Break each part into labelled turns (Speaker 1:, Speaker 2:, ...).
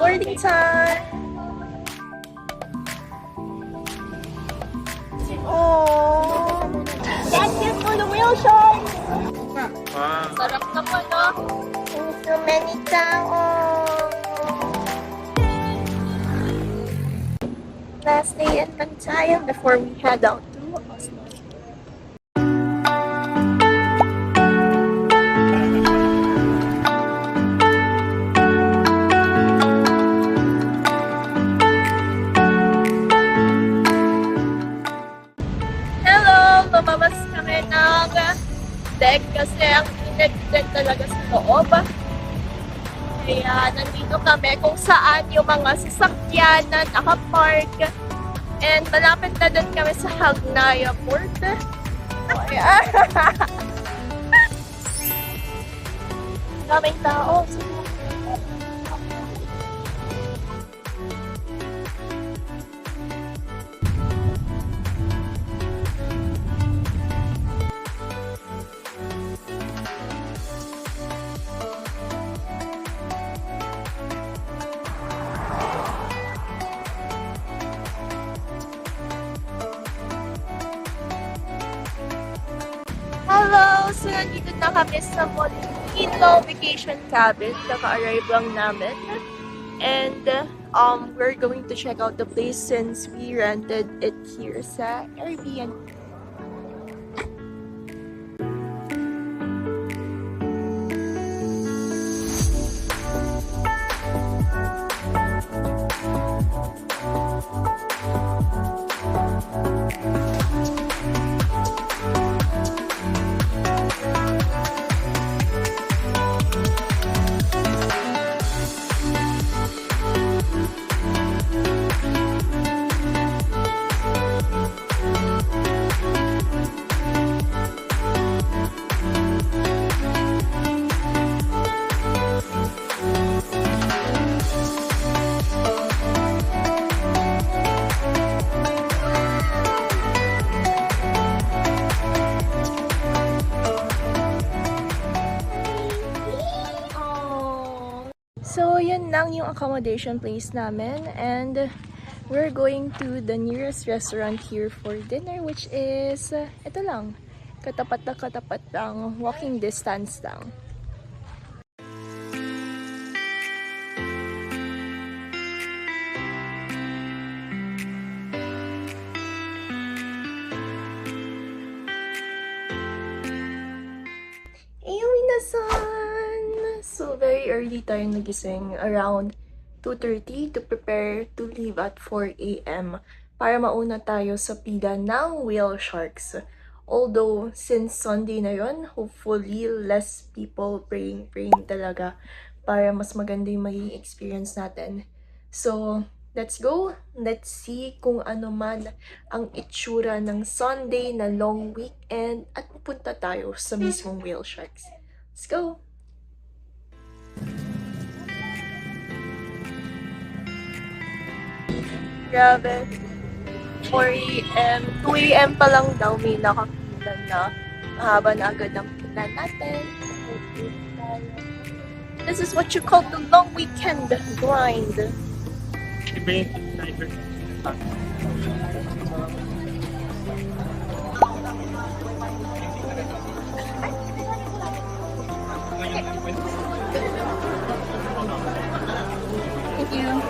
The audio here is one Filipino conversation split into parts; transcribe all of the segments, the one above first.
Speaker 1: Boarding time! Oh, that's it for the whale shark! Sarap naman, no? So many tao! Last day in Bantayan before we head out to Oslo. Lumabas kami ng deck kasi ang init-init talaga sa loob. Kaya nandito kami kung saan yung mga sasakyan na nakapark. And malapit na din kami sa Hagnaya Port. Ayan. Daming tao. Hello! So, nandito na kami sa Molino Vacation Cabin. Naka-arrive lang namin. And, we're going to check out the place since we rented it here sa Airbnb. So, yun lang yung accommodation place namin, and we're going to the nearest restaurant here for dinner, which is ito lang, katapat lang, walking distance lang. Ayun, minasan! So, very early tayo nagising, around 2:30 to prepare to leave at 4 a.m. para mauna tayo sa pila ng whale sharks. Although, since Sunday na yon, hopefully, less people praying talaga para mas maganda yung magiging experience natin. So, let's go! Let's see kung ano man ang itsura ng Sunday na long weekend at pupunta tayo sa mismong whale sharks. Let's go! Grabe. 4 a.m. 2 a.m. pa lang daw may nakakita na mahaba na agad ang pila natin. This is what you call the long weekend grind. Thank you.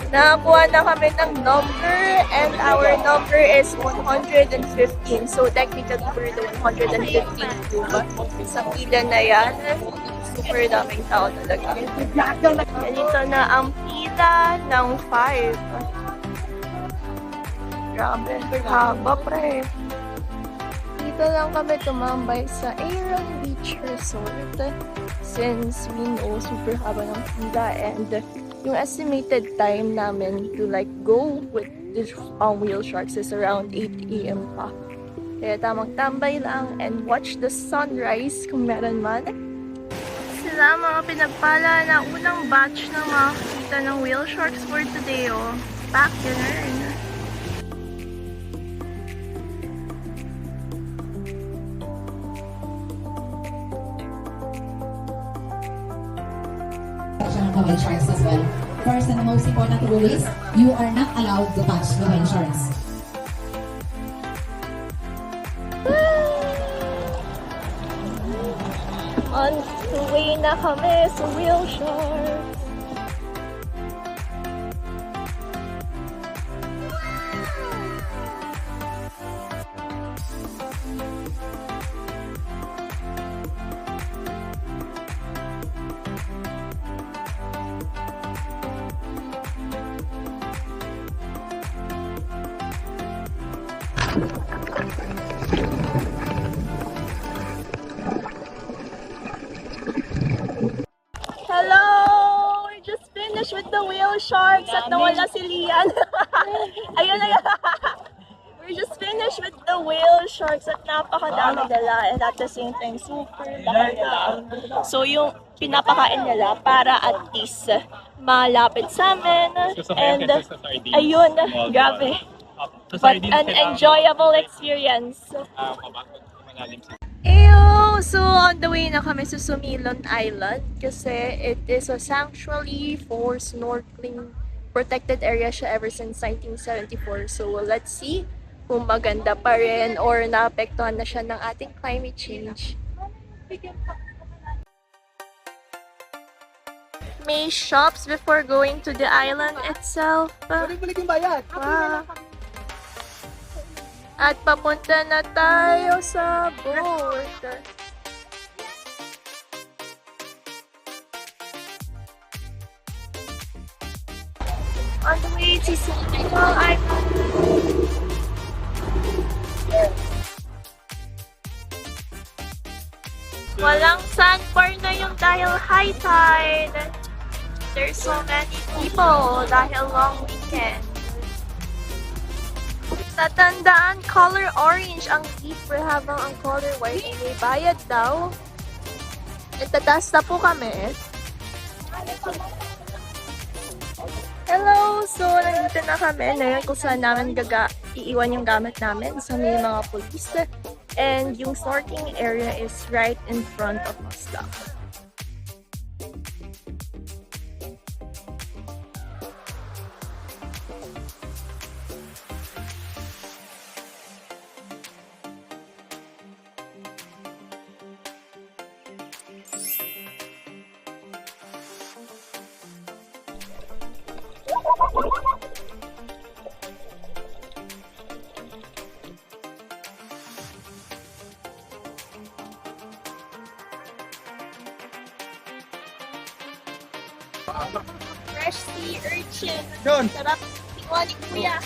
Speaker 1: Nakakuha na kami ng number, and our number is 115. So technically we're the 115 sa pila na yan. Super daming tao talaga. Ganito na ang pila ng 5. Grabe, haba pre. Dito lang kami tumambay sa Aaron Beach Resort since we know super haba ng pila, and yung estimated time namin to like go with this whale sharks is around 8 a.m. pa. Kaya tamang tambay lang and watch the sunrise kung meron man. Sila mga pinagpala na unang batch na makakita ng whale sharks for today, oh. Back to learn.
Speaker 2: the whale sharks as well. First and most important rule is, you are not allowed to touch the whale sharks.
Speaker 1: On the way na kami sa whale sharks. Hello! We just finished with the whale sharks at nawala si Lian. Ayun na. We just finished with the whale sharks at napakadami nila and at the same time super laki nila. So yung pinapakain nila para at least malapit sa amin and ayun, grabe. But an enjoyable experience. Ew! So, on the way na kami sa Sumilon Island kasi it is a sanctuary for snorkeling. Protected area siya ever since 1974. So, let's see kung maganda pa rin or naapektuhan na siya ng ating climate change. May shops before going to the island itself. Wow. At papunta na tayo sa boat. On the way to Sumilon Island. Walang sandbar na yung dahil high tide. There's so many people dahil long weekend. Tatandaan, color orange ang keeper habang ang color white ay may bayad daw. Itataas na po kami. Hello! So, nandito na kami. Ngayon kung saan namin iiwan yung gamit namin sa may mga police. And yung snorkeling area is right in front of us daw. Fresh sea urchin. Sarap tingnan ni Kuya.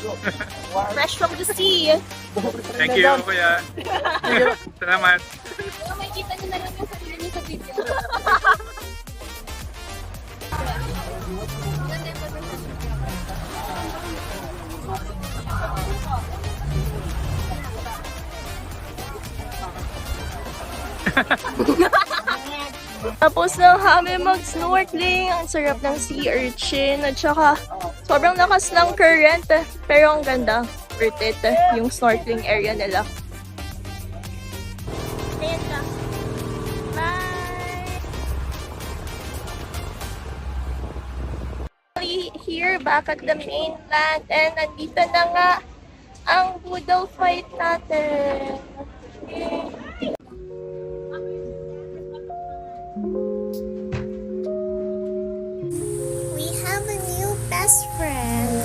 Speaker 1: Fresh from the sea.
Speaker 3: Thank you, Kuya. Salamat.
Speaker 1: May kita niyo na lang yung sarili niyo sa video. Tapos na kami mag-snorkeling. Ang sarap ng sea urchin. At saka, sobrang lakas ng current. Pero ang ganda. Worth it. Yung snorkeling area nila. Ayan na. Bye! Here, back at the mainland. And nandito na nga ang Boodle fight natin. Okay. We have a new best friend.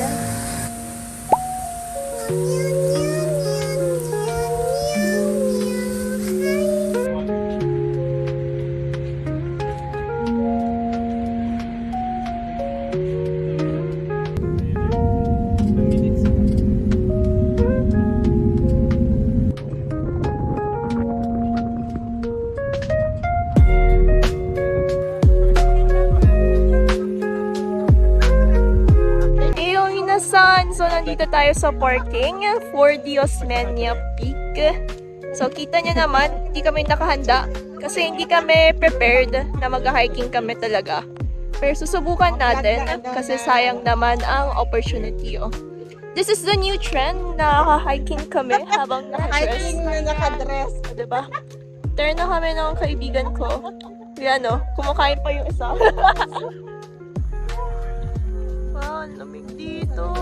Speaker 1: So, nandito tayo sa parking for the Osmeña Peak. So, kita nyo naman, hindi kami nakahanda kasi hindi kami prepared na mag-hiking kami talaga. Pero susubukan natin kasi sayang naman ang opportunity. Oh. This is the new trend na hiking kami habang naka-dress.
Speaker 4: Hiking na naka-dress.
Speaker 1: Diba? Turn na kami ng kaibigan ko. Yan, no? Kumakain pa yung isa. Ah, ang lamig dito.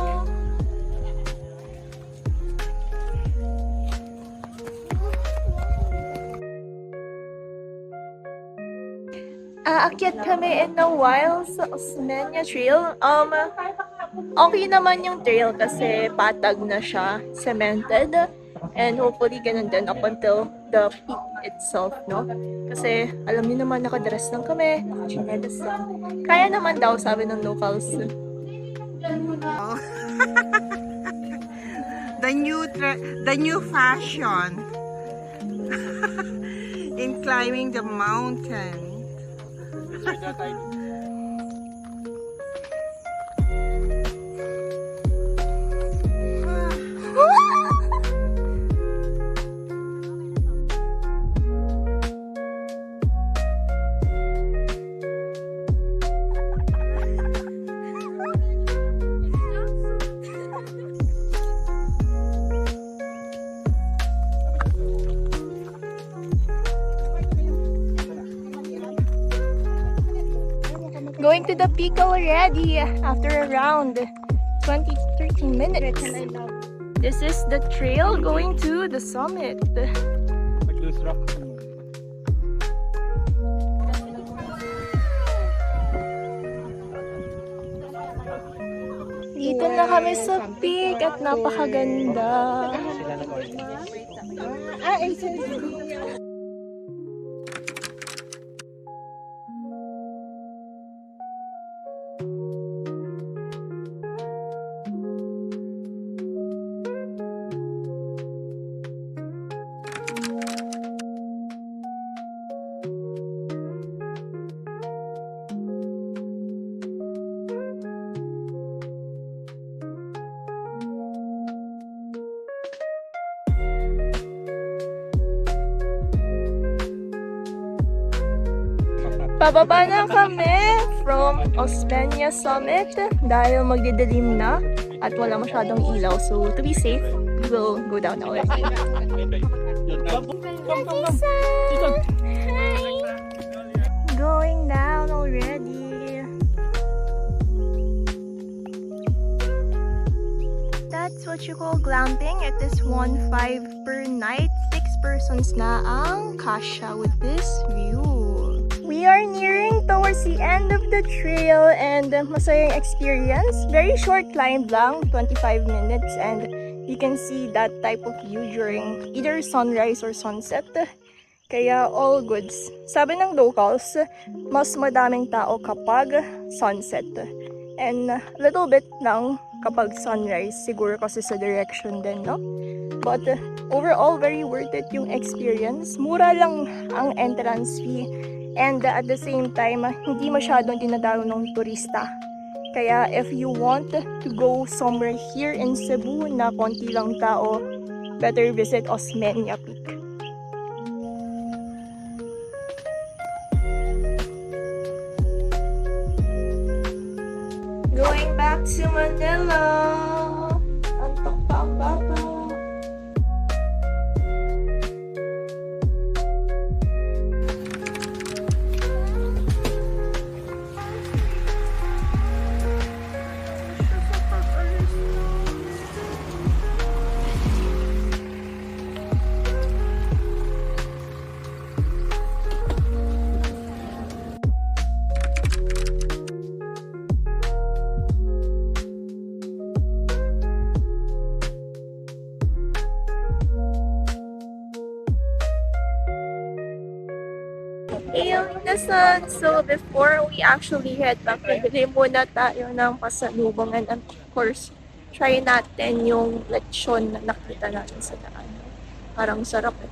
Speaker 1: Aakyat kami in a while sa Osmeña Trail. Okay naman yung trail kasi patag na siya, cemented. And hopefully ganun din up until the peak itself, no? Kasi alam niyo naman, nakadress lang kami, nakachinelas lang. Kaya naman daw, sabi ng locals.
Speaker 4: The new fashion in climbing the mountain.
Speaker 1: Going to the peak already after around 20-30 minutes. This is the trail going to the summit. Dito na kami sa peak at napakaganda. Pababa na kami from Osmeña Summit dahil magdidilim na at wala masyadong ilaw. So to be safe, we will go down now. Hi! Going down already. That's what you call glamping. It is 1.5 per night. 6 persons na ang kasha with this view. We are nearing towards the end of the trail and masayang experience. Very short climb lang, 25 minutes, and you can see that type of view during either sunrise or sunset. Kaya all goods. Sabi ng locals, mas madaming tao kapag sunset. And a little bit lang kapag sunrise, siguro kasi sa direction din, no? But overall, very worth it yung experience. Mura lang ang entrance fee. And at the same time, hindi masyadong dinadalo ng turista. Kaya if you want to go somewhere here in Cebu na konti lang tao, better visit Osmeña Peak. Going back to Manila. Antok pa ang bata. Hailing the sun. So before we actually head back, bili muna tayo ng pasalubong, and of course, try natin yung lechon na nakita natin sa daan. Parang sarap eh.